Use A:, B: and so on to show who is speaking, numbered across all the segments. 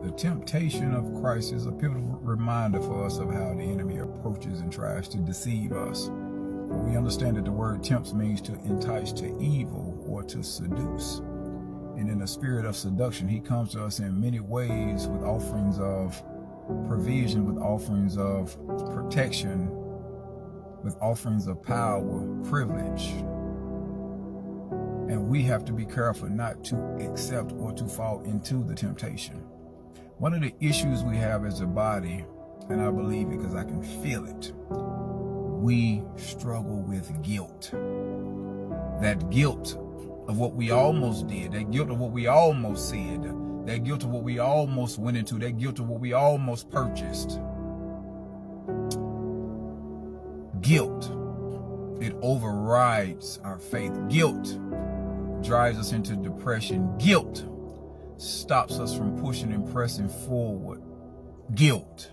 A: The temptation of Christ is a pivotal reminder for us of how the enemy approaches and tries to deceive us. We understand that the word tempts means to entice to evil or to seduce. And in the spirit of seduction, he comes to us in many ways with offerings of provision, with offerings of protection, with offerings of power, privilege. And we have to be careful not to accept or to fall into the temptation. One of the issues we have as a body, and I believe it because I can feel it, we struggle with guilt. That guilt of what we almost did, that guilt of what we almost said, that guilt of what we almost went into, that guilt of what we almost purchased. Guilt, it overrides our faith. Guilt drives us into depression. Guilt stops us from pushing and pressing forward. Guilt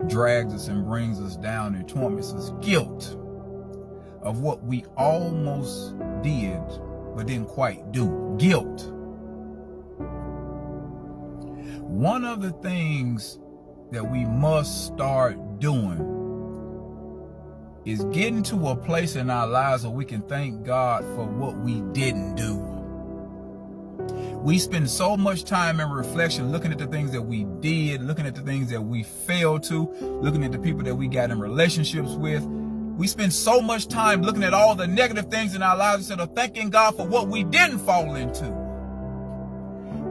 A: drags us and brings us down and torments us. Guilt of what we almost did but didn't quite do. Guilt. One of the things that we must start doing is getting to a place in our lives where we can thank God for what we didn't do. We spend so much time in reflection looking at the things that we did, looking at the things that we failed to, looking at the people that we got in relationships with. We spend so much time looking at all the negative things in our lives instead of thanking God for what we didn't fall into.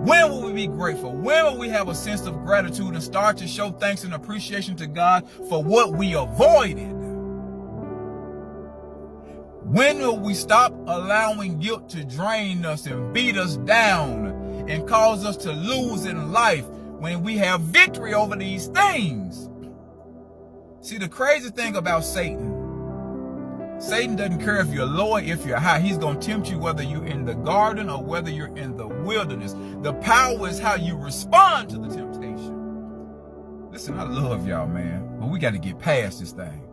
A: When will we be grateful? When will we have a sense of gratitude and start to show thanks and appreciation to God for what we avoided? When will we stop allowing guilt to drain us and beat us down and cause us to lose in life when we have victory over these things? See, the crazy thing about Satan doesn't care if you're low or if you're high. He's going to tempt you whether you're in the garden or whether you're in the wilderness. The power is how you respond to the temptation. Listen, I love y'all, man, but we got to get past this thing.